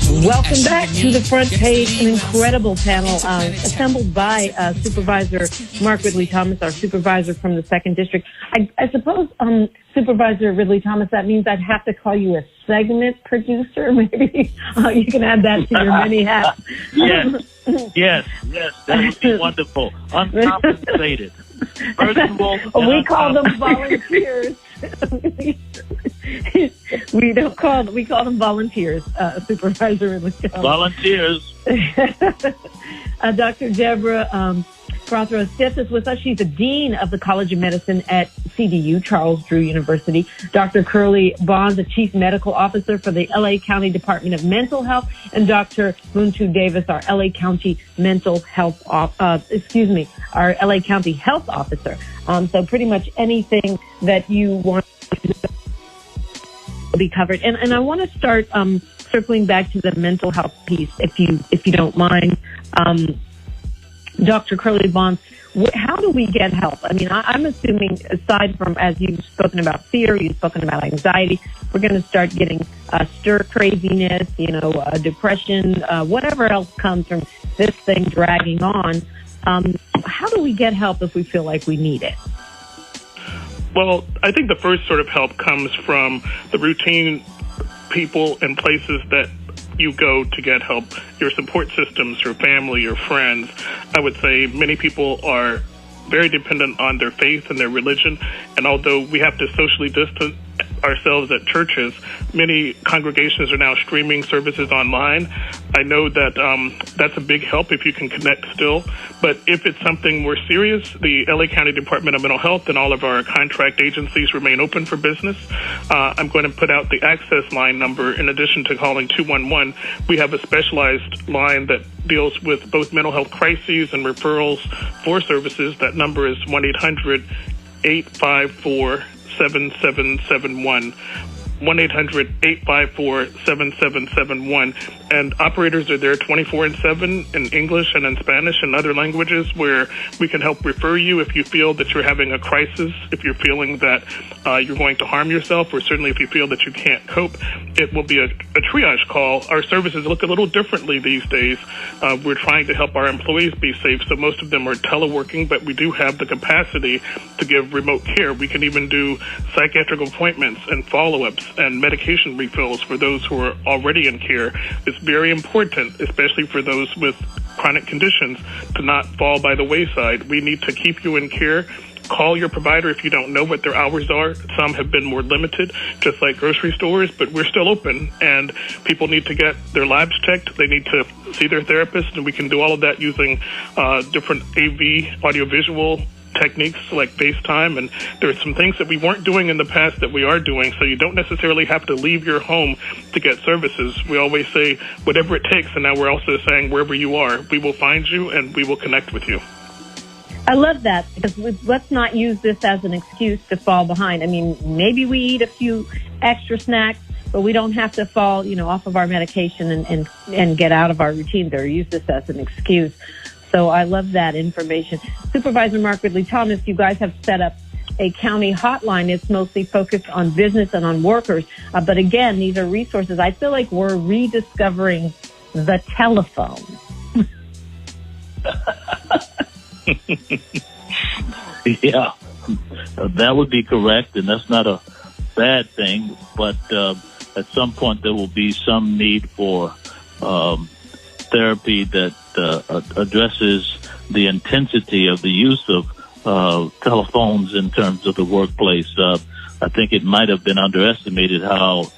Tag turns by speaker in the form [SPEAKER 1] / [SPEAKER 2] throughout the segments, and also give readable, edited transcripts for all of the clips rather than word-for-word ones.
[SPEAKER 1] Welcome back to the front page. An incredible panel assembled by Supervisor Mark Ridley-Thomas, our supervisor from the 2nd District. I suppose, Supervisor Ridley-Thomas, that means I'd have to call you a segment producer. Maybe you can add that to your many hats.
[SPEAKER 2] Yes, that would be wonderful. Uncompensated. Virtual.
[SPEAKER 1] We call them volunteers. We call them volunteers, Supervisor Ridley-Thomas.
[SPEAKER 2] Volunteers.
[SPEAKER 1] Dr. Deborah Prothrow-Stith is with us. She's the Dean of the College of Medicine at CDU, Charles Drew University. Dr. Curley Bonds, the Chief Medical Officer for the LA County Department of Mental Health, and Dr. Muntu Davis, our LA County Health Officer. So pretty much anything that you want to be covered. And I want to start circling back to the mental health piece, if you don't mind. Dr. Curley Bonds, how do we get help? I mean, I'm assuming, aside from, as you've spoken about fear, you've spoken about anxiety, we're going to start getting stir craziness, depression, whatever else comes from this thing dragging on. How do we get help if we feel like we need it?
[SPEAKER 3] Well, I think the first sort of help comes from the routine people and places that you go to get help, your support systems, your family, your friends. I would say many people are very dependent on their faith and their religion, and although we have to socially distance ourselves at churches, many congregations are now streaming services online. I know that that's a big help if you can connect still, but if it's something more serious, the LA County Department of Mental Health and all of our contract agencies remain open for business. I'm going to put out the access line number. In addition to calling 211, we have a specialized line that deals with both mental health crises and referrals for services. That number is 1-800-854-7771. 1-800-854-7771. And operators are there 24/7 in English and in Spanish and other languages, where we can help refer you if you feel that you're having a crisis, if you're feeling that you're going to harm yourself, or certainly if you feel that you can't cope. It will be a triage call. Our services look a little differently these days. We're trying to help our employees be safe, so most of them are teleworking, but we do have the capacity to give remote care. We can even do psychiatric appointments and follow-ups and medication refills for those who are already in care. It's very important, especially for those with chronic conditions, to not fall by the wayside. We need to keep you in care. Call your provider if you don't know what their hours are. Some have been more limited, just like grocery stores, but we're still open, and people need to get their labs checked. They need to see their therapist, and we can do all of that using different AV, audiovisual techniques like FaceTime, and there are some things that we weren't doing in the past that we are doing, so you don't necessarily have to leave your home to get services. We always say whatever it takes, and now we're also saying wherever you are, we will find you and we will connect with you.
[SPEAKER 1] I love that, because let's not use this as an excuse to fall behind. I mean, maybe we eat a few extra snacks, but we don't have to fall, off of our medication and get out of our routine or use this as an excuse. So I love that information. Supervisor Mark Ridley-Thomas, you guys have set up a county hotline. It's mostly focused on business and on workers. But again, these are resources. I feel like we're rediscovering the telephone.
[SPEAKER 2] Yeah, that would be correct, and that's not a bad thing. But at some point, there will be some need for therapy that addresses the intensity of the use of telephones in terms of the workplace. I think it might have been underestimated how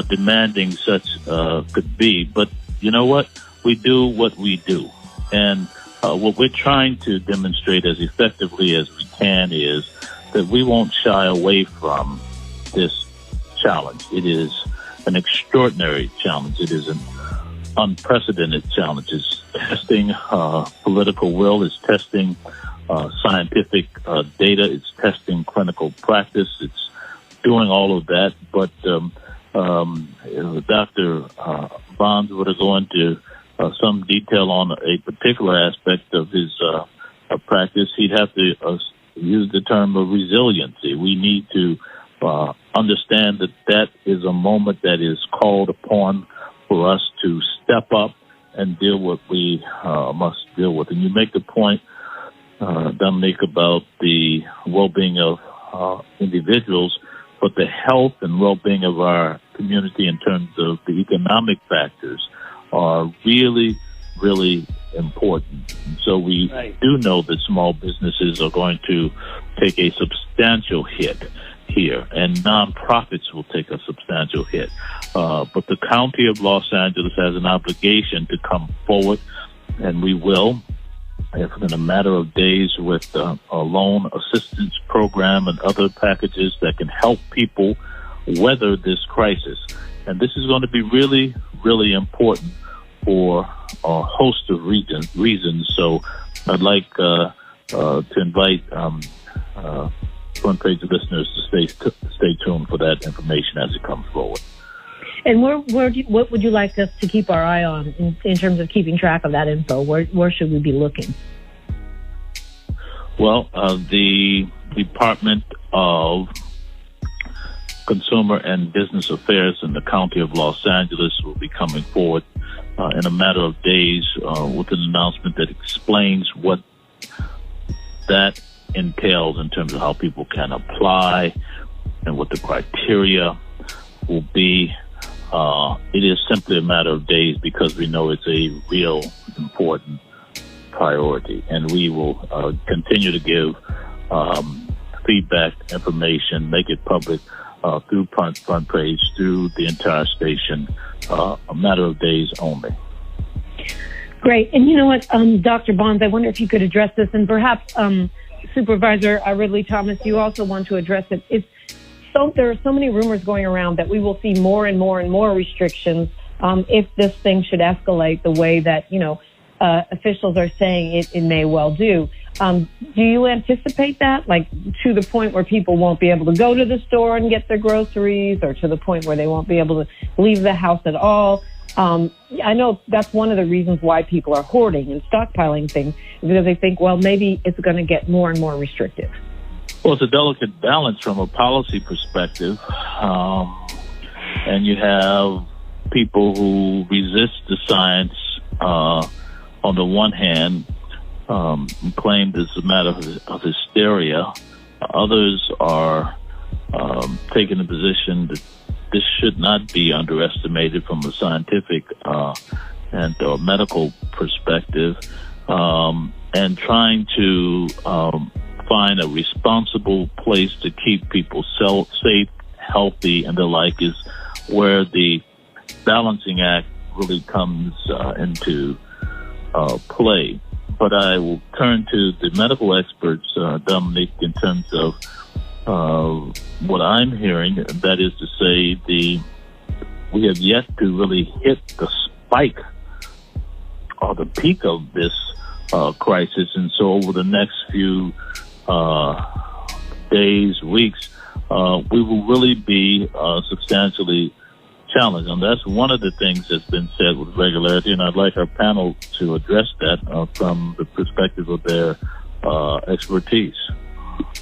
[SPEAKER 2] demanding such could be. But you know what? We do what we do. And what we're trying to demonstrate as effectively as we can is that we won't shy away from this challenge. It is an extraordinary challenge. It is an unprecedented challenge. It's testing political will. It's testing scientific data. It's testing clinical practice. It's doing all of that. But Dr. Bonds would go into some detail on a particular aspect of his practice. He'd have to use the term of resiliency. We need to understand that is a moment that is called upon for us to step up and deal with what we must deal with. And you make the point, Dominique, about the well-being of individuals, but the health and well-being of our community in terms of the economic factors are really, really important. And so we do know that small businesses are going to take a substantial hit here, and nonprofits will take a substantial hit. But the County of Los Angeles has an obligation to come forward, and we will, if in a matter of days, with a loan assistance program and other packages that can help people weather this crisis. And this is going to be really, really important for a host of reasons. So I'd like to invite front page listeners to stay tuned for that information as it comes forward.
[SPEAKER 1] And what would you like us to keep our eye on in terms of keeping track of that info? Where should we be looking?
[SPEAKER 2] Well, the Department of Consumer and Business Affairs in the County of Los Angeles will be coming forward in a matter of days with an announcement that explains what that entails in terms of how people can apply and what the criteria will be. It is simply a matter of days because we know it's a real important priority, and we will continue to give feedback, information, make it public through front page, through the entire station, a matter of days only.
[SPEAKER 1] Great. And you know what, Dr. Bonds, I wonder if you could address this, and perhaps Supervisor Ridley-Thomas, you also want to address it. There are so many rumors going around that we will see more and more and more restrictions if this thing should escalate the way that, officials are saying it may well do. Do you anticipate that, like to the point where people won't be able to go to the store and get their groceries, or to the point where they won't be able to leave the house at all? I know that's one of the reasons why people are hoarding and stockpiling things, because they think, well, maybe it's going to get more and more restrictive.
[SPEAKER 2] Well, it's a delicate balance from a policy perspective. And you have people who resist the science on the one hand, claim it's a matter of hysteria. Others are taking the position that this should not be underestimated from a scientific and medical perspective, and trying to find a responsible place to keep people safe, healthy, and the like is where the balancing act really comes into play. But I will turn to the medical experts, Dominique, in terms of what I'm hearing. That is to say, we have yet to really hit the spike or the peak of this crisis. And so over the next few days, weeks, we will really be substantially challenged. And that's one of the things that's been said with regularity, and I'd like our panel to address that from the perspective of their expertise.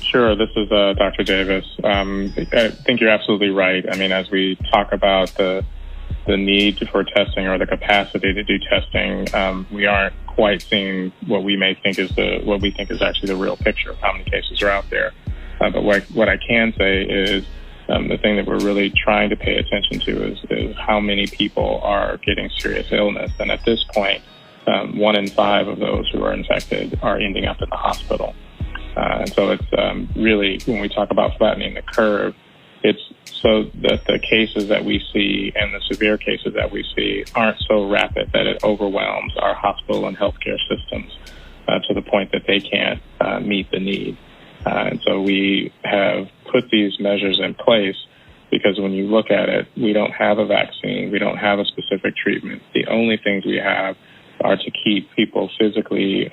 [SPEAKER 4] Sure. This is Dr. Davis. I think you're absolutely right. I mean, as we talk about the need for testing or the capacity to do testing, we aren't quite seeing what we think is actually the real picture of how many cases are out there. But what I can say is the thing that we're really trying to pay attention to is how many people are getting serious illness. And at this point, 1 in 5 of those who are infected are ending up in the hospital. And so it's really, when we talk about flattening the curve, it's so that the cases that we see and the severe cases that we see aren't so rapid that it overwhelms our hospital and healthcare systems to the point that they can't meet the need. And so we have put these measures in place because when you look at it, we don't have a vaccine. We don't have a specific treatment. The only things we have are to keep people physically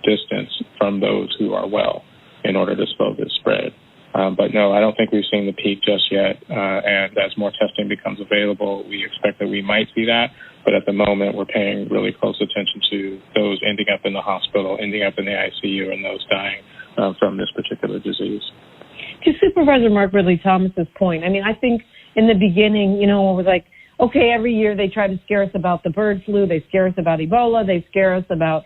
[SPEAKER 4] distanced from those who are well in order to slow this spread. But no, I don't think we've seen the peak just yet. And as more testing becomes available, we expect that we might see that. But at the moment, we're paying really close attention to those ending up in the hospital, ending up in the ICU, and those dying from this particular disease. To
[SPEAKER 1] Supervisor Mark Ridley-Thomas's point, I mean, I think in the beginning, it was like, okay, every year they try to scare us about the bird flu, they scare us about Ebola, they scare us about,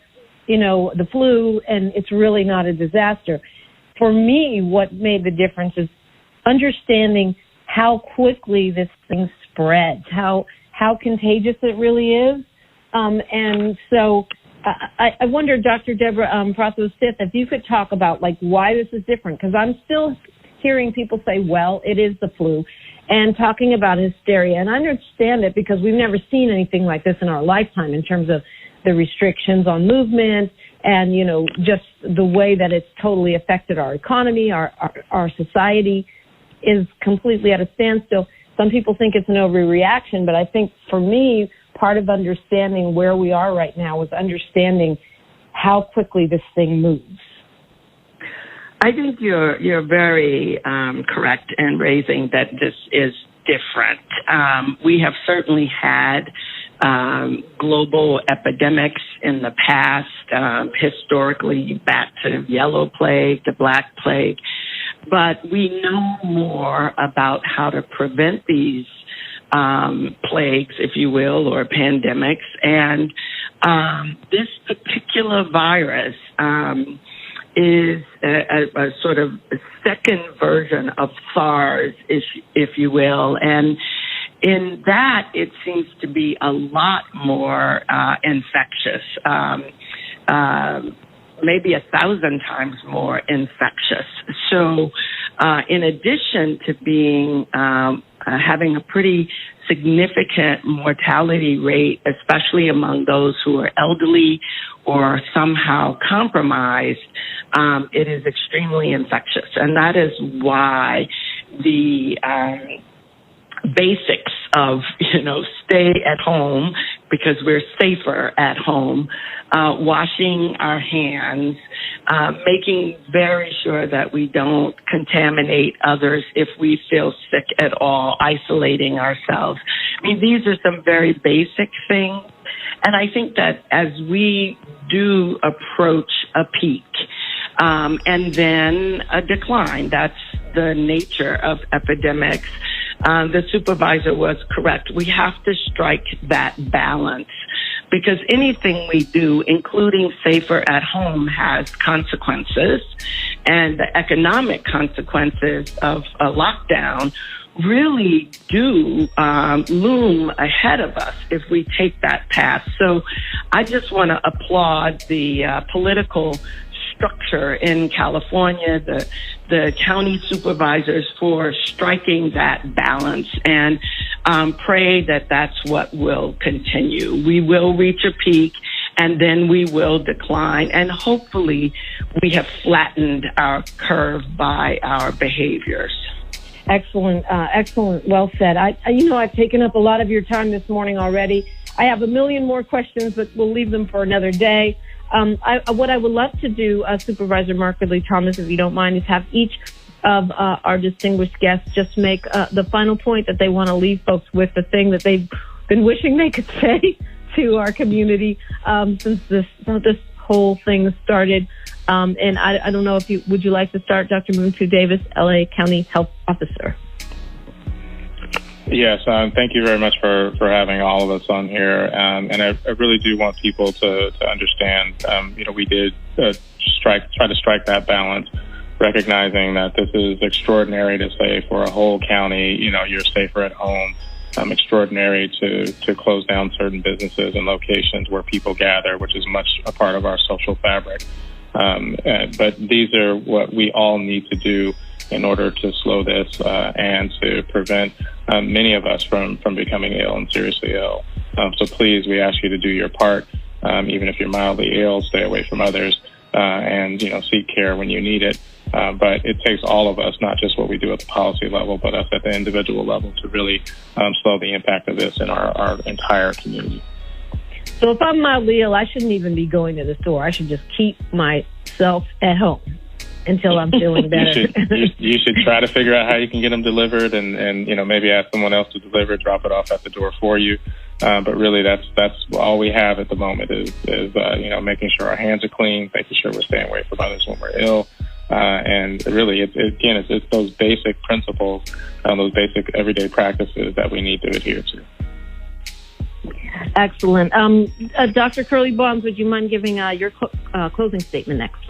[SPEAKER 1] the flu, and it's really not a disaster. For me, what made the difference is understanding how quickly this thing spreads, how contagious it really is. And so I wonder, Dr. Deborah Prothrow-Stith, if you could talk about, why this is different, because I'm still hearing people say, well, it is the flu, and talking about hysteria. And I understand it because we've never seen anything like this in our lifetime in terms of the restrictions on movement and, just the way that it's totally affected our economy, our society is completely at a standstill. Some people think it's an overreaction, but I think for me, part of understanding where we are right now is understanding how quickly this thing moves.
[SPEAKER 5] I think you're very correct in raising that this is different. We have certainly had global epidemics in the past, historically back to yellow plague, the black plague, but we know more about how to prevent these plagues, if you will, or pandemics. And this particular virus is a sort of a second version of SARS, if you will. And in that, it seems to be a lot more infectious, maybe 1,000 times more infectious. So in addition to being having a pretty significant mortality rate, especially among those who are elderly or somehow compromised, it is extremely infectious. And that is why the basics of, stay at home because we're safer at home, washing our hands, making very sure that we don't contaminate others if we feel sick at all, isolating ourselves. I mean, these are some very basic things. And I think that as we do approach a peak, and then a decline, that's the nature of epidemics, the supervisor was correct. We have to strike that balance because anything we do, including safer at home, has consequences, and the economic consequences of a lockdown really do loom ahead of us if we take that path. So I just want to applaud the political structure in California, the county supervisors for striking that balance, and pray that that's what will continue. We will reach a peak and then we will decline, and hopefully we have flattened our curve by our behaviors.
[SPEAKER 1] Excellent. Well said. I've taken up a lot of your time this morning already. I have a million more questions, but we'll leave them for another day. What I would love to do, Supervisor Mark Ridley-Thomas, if you don't mind, is have each of our distinguished guests just make the final point that they want to leave folks with, the thing that they've been wishing they could say to our community since this whole thing started. And I don't know would you like to start, Dr. Muntu Davis, LA County Health Officer?
[SPEAKER 4] Yes, thank you very much for having all of us on here. And I really do want people to understand, we did try to strike that balance, recognizing that this is extraordinary to say for a whole county, you're safer at home. Extraordinary to close down certain businesses and locations where people gather, which is much a part of our social fabric. But these are what we all need to do in order to slow this and to prevent many of us from becoming ill and seriously ill. So please, we ask you to do your part. Even if you're mildly ill, stay away from others and, seek care when you need it. But it takes all of us, not just what we do at the policy level, but us at the individual level to really slow the impact of this in our entire community.
[SPEAKER 1] So if I'm mildly ill, I shouldn't even be going to the store. I should just keep myself at home until I'm feeling better.
[SPEAKER 4] you should try to figure out how you can get them delivered and maybe ask someone else to deliver, drop it off at the door for you. But really, that's all we have at the moment is making sure our hands are clean, making sure we're staying away from others when we're ill. And really, it's those basic principles, those basic everyday practices that we need to adhere to.
[SPEAKER 1] Excellent. Dr. Curley Bonds, would you mind giving your closing statement next?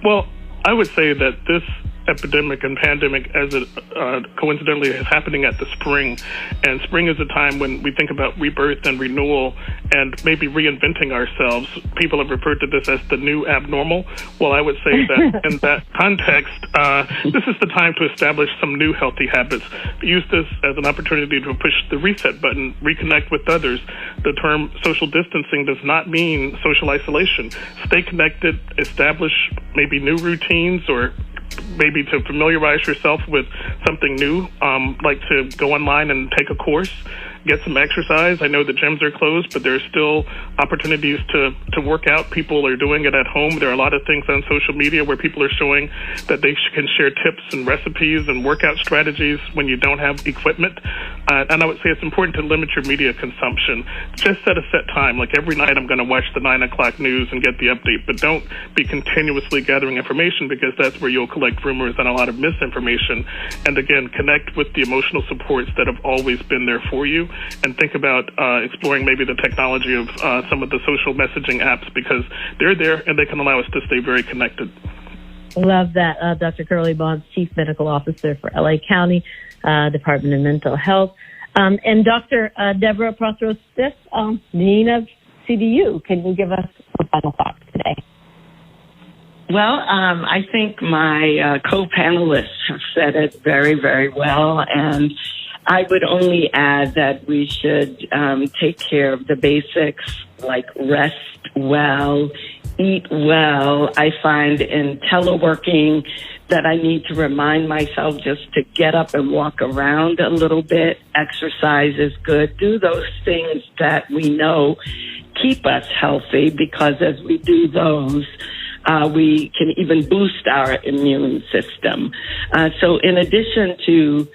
[SPEAKER 3] Well, I would say that this epidemic and pandemic, as it coincidentally is happening at the spring, and spring is a time when we think about rebirth and renewal and maybe reinventing ourselves. People have referred to this as the new abnormal. Well, I would say that in that context, this is the time to establish some new healthy habits. Use this as an opportunity to push the reset button, reconnect with others. The term social distancing does not mean social isolation. Stay connected, establish maybe new routines, or maybe to familiarize yourself with something new, like to go online and take a course, get some exercise. I know the gyms are closed, but there are still opportunities to work out. People are doing it at home. There are a lot of things on social media where people are showing that they can share tips and recipes and workout strategies when you don't have equipment. And I would say it's important to limit your media consumption. Just set a set time. Like every night I'm going to watch the 9 o'clock news and get the update, but don't be continuously gathering information, because that's where you'll collect rumors and a lot of misinformation. And again, connect with the emotional supports that have always been there for you, and think about exploring maybe the technology of some of the social messaging apps, because they're there and they can allow us to stay very connected.
[SPEAKER 1] Love that. Dr. Curley Bonds, Chief Medical Officer for LA County Department of Mental Health. And Dr. Deborah Prothrow-Stith, Dean of CDU. Can you give us some final thoughts today?
[SPEAKER 5] Well, I think my co-panelists have said it very, very well, and I would only add that we should take care of the basics, like rest well, eat well. I find in teleworking that I need to remind myself just to get up and walk around a little bit. Exercise is good. Do those things that we know keep us healthy, because as we do those, we can even boost our immune system. So in addition to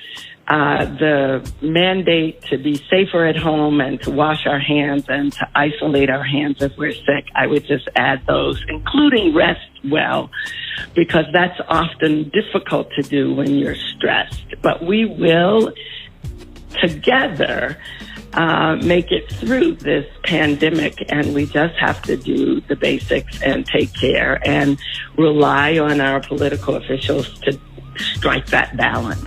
[SPEAKER 5] the mandate to be safer at home and to wash our hands and to isolate our hands if we're sick, I would just add those, including rest well, because that's often difficult to do when you're stressed. But we will together make it through this pandemic, and we just have to do the basics and take care and rely on our political officials to strike that balance.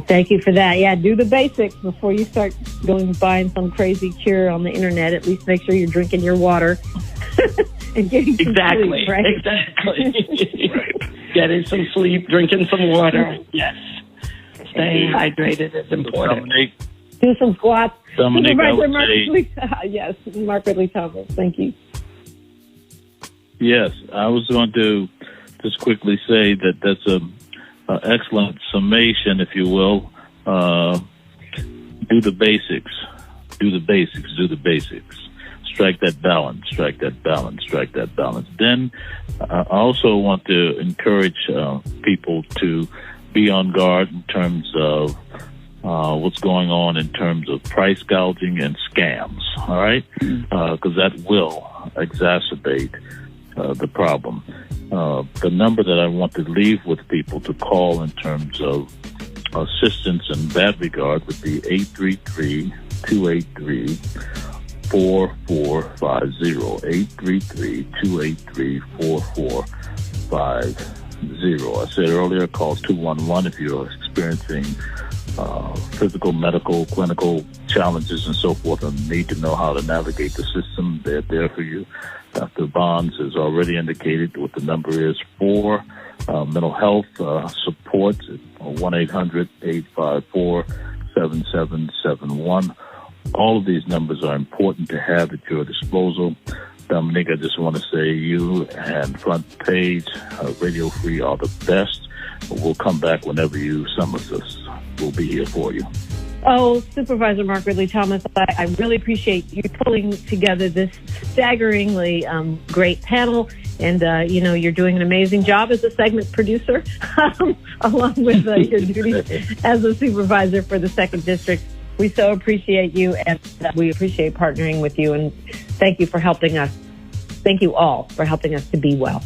[SPEAKER 1] Thank you for that. Yeah, do the basics before you start going buying some crazy cure on the internet. At least make sure you're drinking your water and getting some sleep, right?
[SPEAKER 5] Exactly. Right. Getting some sleep, drinking some water. Yes. Staying hydrated is important.
[SPEAKER 2] Dominique,
[SPEAKER 1] do some squats.
[SPEAKER 2] Dominique,
[SPEAKER 1] yes, Mark Ridley-Thomas. Thank you.
[SPEAKER 2] Yes, I was going to just quickly say that that's a excellent summation, if you will. Do the basics. Do the basics. Do the basics. Strike that balance. Strike that balance. Strike that balance. Then I also want to encourage people to be on guard in terms of what's going on in terms of price gouging and scams. All right, because that will exacerbate the problem. The number that I want to leave with people to call in terms of assistance in that regard would be 833-283-4450. 833-283-4450. I said earlier, call 211 if you're experiencing physical, medical, clinical challenges and so forth, and need to know how to navigate the system. They're there for you. Dr. Bonds has already indicated what the number is for mental health support, 1-800-854-7771. All of these numbers are important to have at your disposal. Dominique, I just want to say you and Front Page Radio Free are the best. We'll come back whenever you summons us. We'll be here for you.
[SPEAKER 1] Oh, Supervisor Mark Ridley-Thomas, I really appreciate you pulling together this staggeringly great panel. And, you're doing an amazing job as a segment producer, along with your duties as a supervisor for the 2nd District. We so appreciate you, and we appreciate partnering with you. And thank you for helping us. Thank you all for helping us to be well.